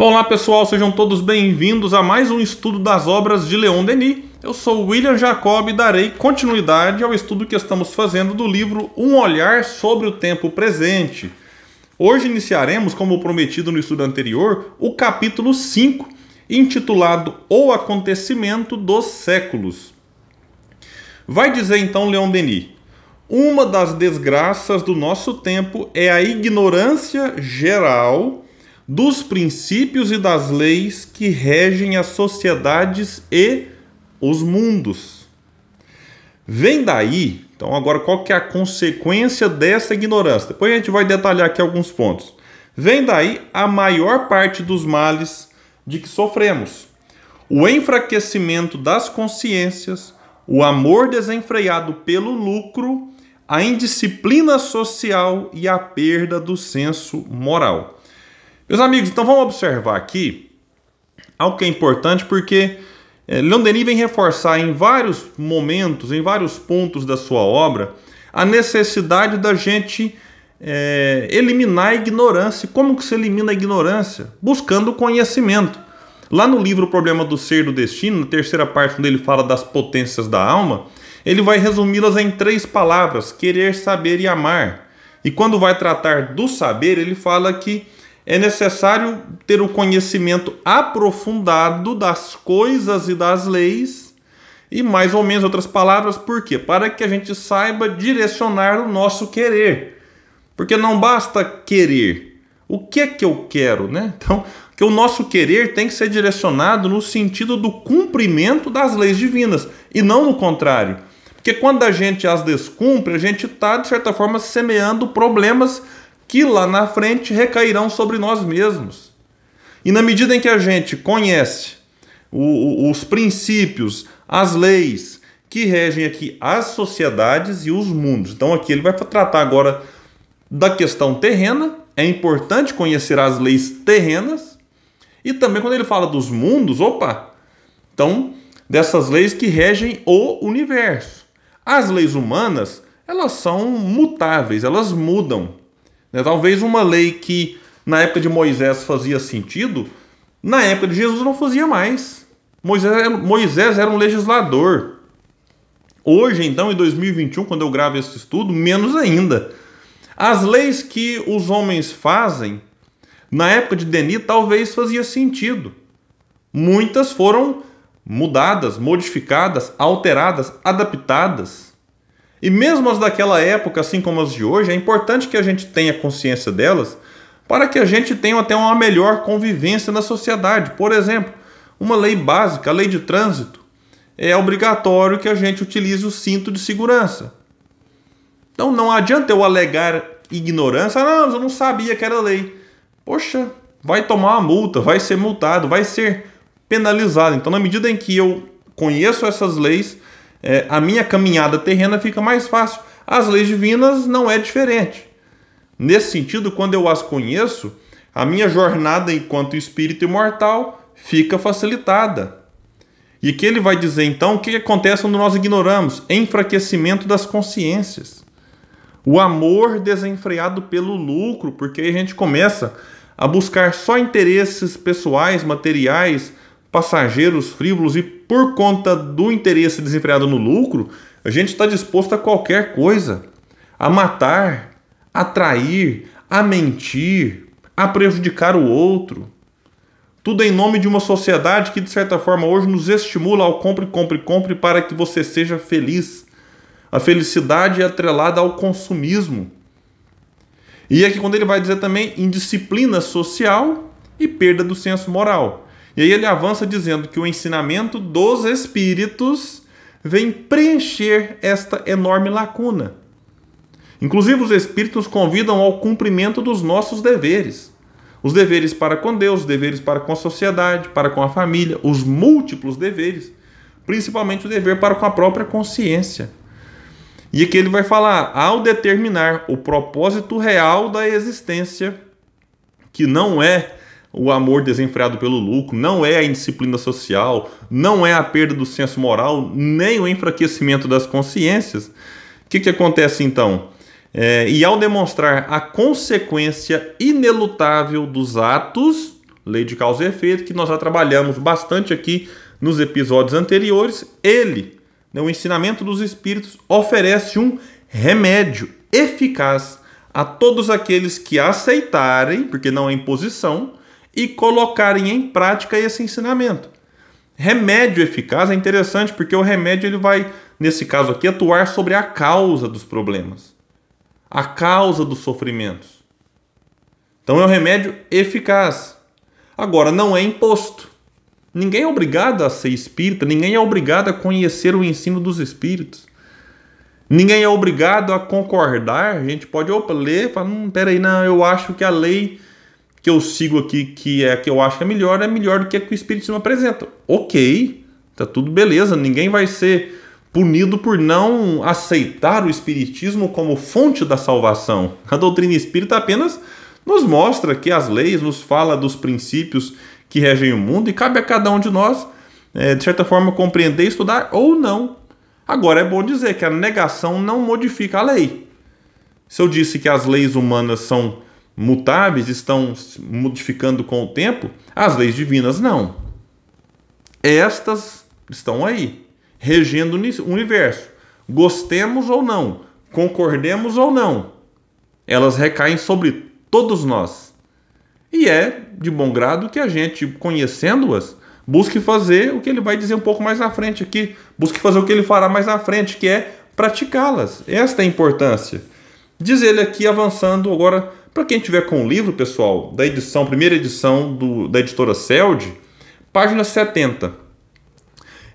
Olá pessoal, sejam todos bem-vindos a mais um estudo das obras de Leon Denis. Eu sou William Jacob e darei continuidade ao estudo que estamos fazendo do livro Um Olhar sobre o Tempo Presente. Hoje iniciaremos, como prometido no estudo anterior, o capítulo 5, intitulado O Acontecimento dos Séculos. Vai dizer então Leon Denis: uma das desgraças do nosso tempo é a ignorância geral dos princípios e das leis que regem as sociedades e os mundos. Vem daí, então agora qual que é a consequência dessa ignorância? Depois a gente vai detalhar aqui alguns pontos. Vem daí a maior parte dos males de que sofremos. O enfraquecimento das consciências, o amor desenfreado pelo lucro, a indisciplina social e a perda do senso moral. Meus amigos, então vamos observar aqui algo que é importante, porque Leon Denis vem reforçar em vários momentos, em vários pontos da sua obra, a necessidade da gente eliminar a ignorância. Como que se elimina a ignorância? Buscando o conhecimento. Lá no livro O Problema do Ser e do Destino, na terceira parte, onde ele fala das potências da alma, ele vai resumi-las em 3 palavras: querer, saber e amar. E quando vai tratar do saber, ele fala que é necessário ter o conhecimento aprofundado das coisas e das leis, e mais ou menos outras palavras, por quê? Para que a gente saiba direcionar o nosso querer. Porque não basta querer. O que é que eu quero, né? Então, que o nosso querer tem que ser direcionado no sentido do cumprimento das leis divinas, e não no contrário. Porque quando a gente as descumpre, a gente está, de certa forma, semeando problemas que lá na frente recairão sobre nós mesmos. E na medida em que a gente conhece os princípios, as leis que regem aqui as sociedades e os mundos. Então aqui ele vai tratar agora da questão terrena. É importante conhecer as leis terrenas. E também quando ele fala dos mundos, então dessas leis que regem o universo. As leis humanas, elas são mutáveis, elas mudam. Talvez uma lei que na época de Moisés fazia sentido, na época de Jesus não fazia mais. Moisés era um legislador. Hoje, então, em 2021, quando eu gravo esse estudo, menos ainda. As leis que os homens fazem, na época de Denis, talvez fazia sentido. Muitas foram mudadas, modificadas, alteradas, adaptadas. E mesmo as daquela época, assim como as de hoje, é importante que a gente tenha consciência delas para que a gente tenha até uma melhor convivência na sociedade. Por exemplo, uma lei básica, a lei de trânsito, é obrigatório que a gente utilize o cinto de segurança. Então não adianta eu alegar ignorância. Não, eu não sabia que era lei. Poxa, vai tomar uma multa, vai ser multado, vai ser penalizado. Então, na medida em que eu conheço essas leis, a minha caminhada terrena fica mais fácil. As leis divinas não é diferente. Nesse sentido, quando eu as conheço, a minha jornada enquanto espírito imortal fica facilitada. E aqui ele vai dizer então o que acontece quando nós ignoramos: enfraquecimento das consciências, o amor desenfreado pelo lucro, porque aí a gente começa a buscar só interesses pessoais, materiais, passageiros, frívolos, e por conta do interesse desenfreado no lucro, a gente está disposto a qualquer coisa, a matar, a trair, a mentir, a prejudicar o outro. Tudo em nome de uma sociedade que, de certa forma, hoje nos estimula ao compre, compre, compre para que você seja feliz. A felicidade é atrelada ao consumismo. E aqui quando ele vai dizer também indisciplina social e perda do senso moral. E aí ele avança dizendo que o ensinamento dos espíritos vem preencher esta enorme lacuna. Inclusive os espíritos convidam ao cumprimento dos nossos deveres. Os deveres para com Deus, os deveres para com a sociedade, para com a família, os múltiplos deveres, principalmente o dever para com a própria consciência. E aqui ele vai falar, ao determinar o propósito real da existência, que não é o amor desenfreado pelo lucro, não é a indisciplina social, não é a perda do senso moral, nem o enfraquecimento das consciências. O que acontece então? E ao demonstrar a consequência inelutável dos atos, lei de causa e efeito, que nós já trabalhamos bastante aqui nos episódios anteriores. Ele, né, o ensinamento dos espíritos, oferece um remédio eficaz a todos aqueles que aceitarem, porque não é imposição, e colocarem em prática esse ensinamento. Remédio eficaz é interessante porque o remédio ele vai, nesse caso aqui, atuar sobre a causa dos problemas, a causa dos sofrimentos. Então é um remédio eficaz. Agora, não é imposto. Ninguém é obrigado a ser espírita, ninguém é obrigado a conhecer o ensino dos espíritos. Ninguém é obrigado a concordar. A gente pode ler e falar, peraí, não, eu acho que a lei que eu sigo aqui, que é a que eu acho que é melhor do que a que o Espiritismo apresenta. Ok, tá tudo beleza, ninguém vai ser punido por não aceitar o Espiritismo como fonte da salvação. A doutrina espírita apenas nos mostra que as leis, nos fala dos princípios que regem o mundo e cabe a cada um de nós, de certa forma, compreender, estudar ou não. Agora, é bom dizer que a negação não modifica a lei. Se eu disse que as leis humanas são mutáveis, estão modificando com o tempo, as leis divinas não. Estas estão aí, regendo o universo. Gostemos ou não, concordemos ou não, elas recaem sobre todos nós. E é de bom grado que a gente, conhecendo-as, busque fazer o que ele vai dizer um pouco mais à frente aqui. Busque fazer o que ele fará mais à frente, que é praticá-las. Esta é a importância. Diz ele aqui, avançando agora, para quem tiver com o livro, pessoal, da edição, primeira edição da editora CELD, página 70.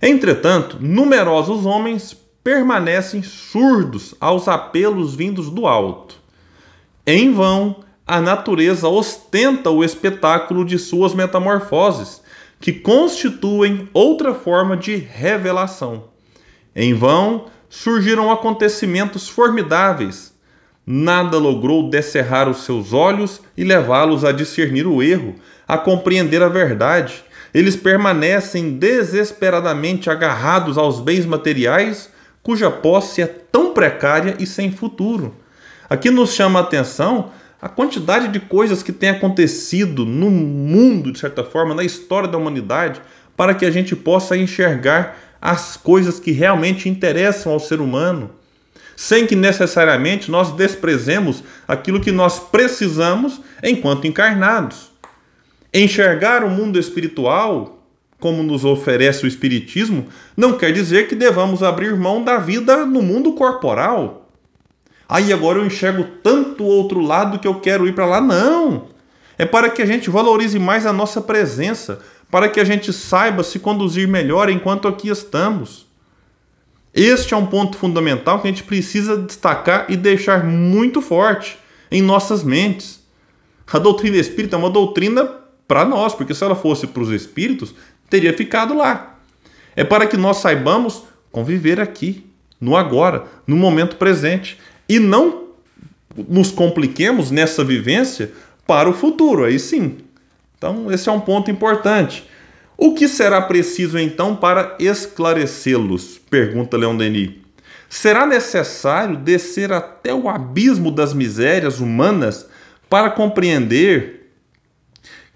Entretanto, numerosos homens permanecem surdos aos apelos vindos do alto. Em vão, a natureza ostenta o espetáculo de suas metamorfoses, que constituem outra forma de revelação. Em vão surgiram acontecimentos formidáveis. Nada logrou descerrar os seus olhos e levá-los a discernir o erro, a compreender a verdade. Eles permanecem desesperadamente agarrados aos bens materiais, cuja posse é tão precária e sem futuro. Aqui nos chama a atenção a quantidade de coisas que tem acontecido no mundo, de certa forma, na história da humanidade, para que a gente possa enxergar as coisas que realmente interessam ao ser humano, sem que necessariamente nós desprezemos aquilo que nós precisamos enquanto encarnados. Enxergar o mundo espiritual, como nos oferece o Espiritismo, não quer dizer que devamos abrir mão da vida no mundo corporal. Aí agora eu enxergo tanto o outro lado que eu quero ir para lá. Não! É para que a gente valorize mais a nossa presença, para que a gente saiba se conduzir melhor enquanto aqui estamos. Este é um ponto fundamental que a gente precisa destacar e deixar muito forte em nossas mentes. A doutrina espírita é uma doutrina para nós, porque se ela fosse para os espíritos, teria ficado lá. É para que nós saibamos conviver aqui, no agora, no momento presente. E não nos compliquemos nessa vivência para o futuro, aí sim. Então, esse é um ponto importante. O que será preciso, então, para esclarecê-los? Pergunta Leon Denis. Será necessário descer até o abismo das misérias humanas para compreender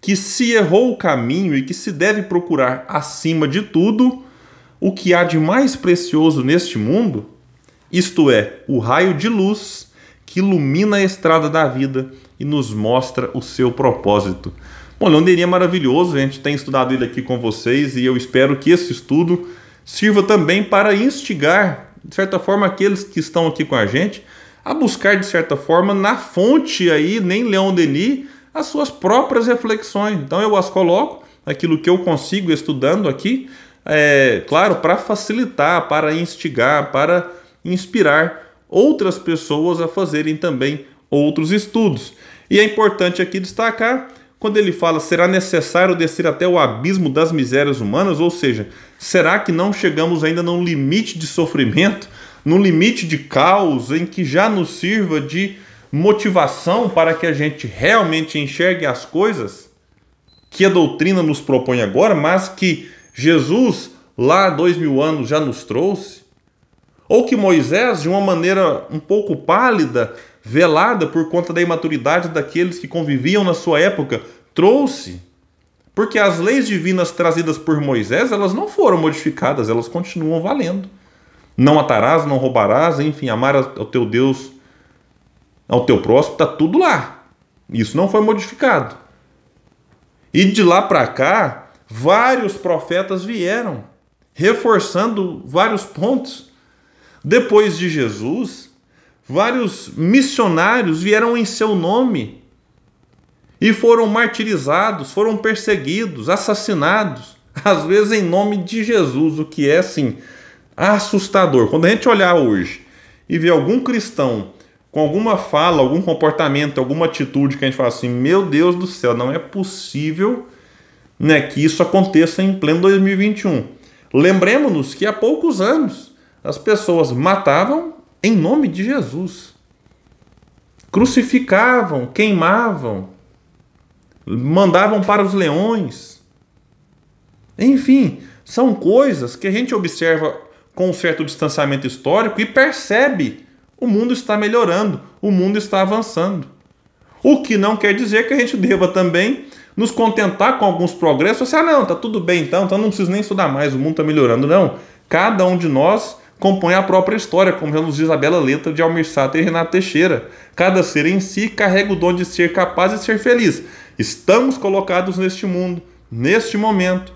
que se errou o caminho e que se deve procurar, acima de tudo, o que há de mais precioso neste mundo? Isto é, o raio de luz que ilumina a estrada da vida e nos mostra o seu propósito. Bom, Leon Denis é maravilhoso, a gente tem estudado ele aqui com vocês e eu espero que esse estudo sirva também para instigar, de certa forma, aqueles que estão aqui com a gente a buscar, de certa forma, na fonte aí, nem Leon Denis, as suas próprias reflexões. Então eu as coloco, aquilo que eu consigo estudando aqui, claro, para facilitar, para instigar, para inspirar outras pessoas a fazerem também outros estudos. E é importante aqui destacar, quando ele fala, será necessário descer até o abismo das misérias humanas, ou seja, será que não chegamos ainda num limite de sofrimento, num limite de caos, em que já nos sirva de motivação para que a gente realmente enxergue as coisas que a doutrina nos propõe agora, mas que Jesus, lá há 2000 anos, já nos trouxe? Ou que Moisés, de uma maneira um pouco pálida, velada por conta da imaturidade daqueles que conviviam na sua época, trouxe? Porque as leis divinas trazidas por Moisés, elas não foram modificadas, elas continuam valendo. Não matarás, não roubarás, enfim, amar ao teu Deus, ao teu próximo, está tudo lá. Isso não foi modificado. E de lá para cá, vários profetas vieram, reforçando vários pontos. Depois de Jesus, vários missionários vieram em seu nome e foram martirizados, foram perseguidos, assassinados, às vezes em nome de Jesus, o que é assim assustador. Quando a gente olhar hoje e ver algum cristão com alguma fala, algum comportamento, alguma atitude que a gente fala assim, meu Deus do céu, não é possível, né, que isso aconteça em pleno 2021. Lembremos-nos que há poucos anos as pessoas matavam em nome de Jesus. Crucificavam, queimavam, mandavam para os leões. Enfim, são coisas que a gente observa com um certo distanciamento histórico e percebe o mundo está melhorando, o mundo está avançando. O que não quer dizer que a gente deva também nos contentar com alguns progressos. Assim, não, tá tudo bem então não preciso nem estudar mais, o mundo está melhorando. Não, cada um de nós compõe a própria história, como já nos diz a bela letra de Almir Sater e Renato Teixeira. Cada ser em si carrega o dom de ser capaz de ser feliz. Estamos colocados neste mundo, neste momento,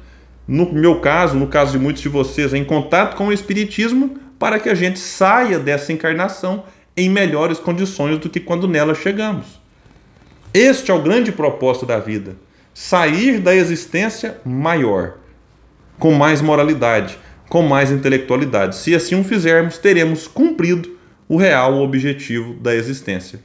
no meu caso, no caso de muitos de vocês, em contato com o Espiritismo, para que a gente saia dessa encarnação em melhores condições do que quando nela chegamos. Este é o grande propósito da vida, sair da existência maior, com mais moralidade, com mais intelectualidade. Se assim o fizermos, teremos cumprido o real objetivo da existência.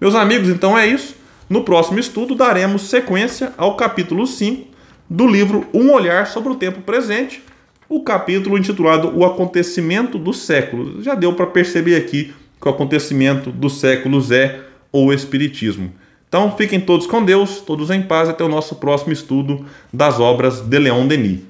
Meus amigos, então é isso. No próximo estudo daremos sequência ao capítulo 5 do livro Um Olhar sobre o Tempo Presente, o capítulo intitulado O Acontecimento dos Séculos. Já deu para perceber aqui que o acontecimento dos séculos é o Espiritismo. Então fiquem todos com Deus, todos em paz, até o nosso próximo estudo das obras de Leon Denis.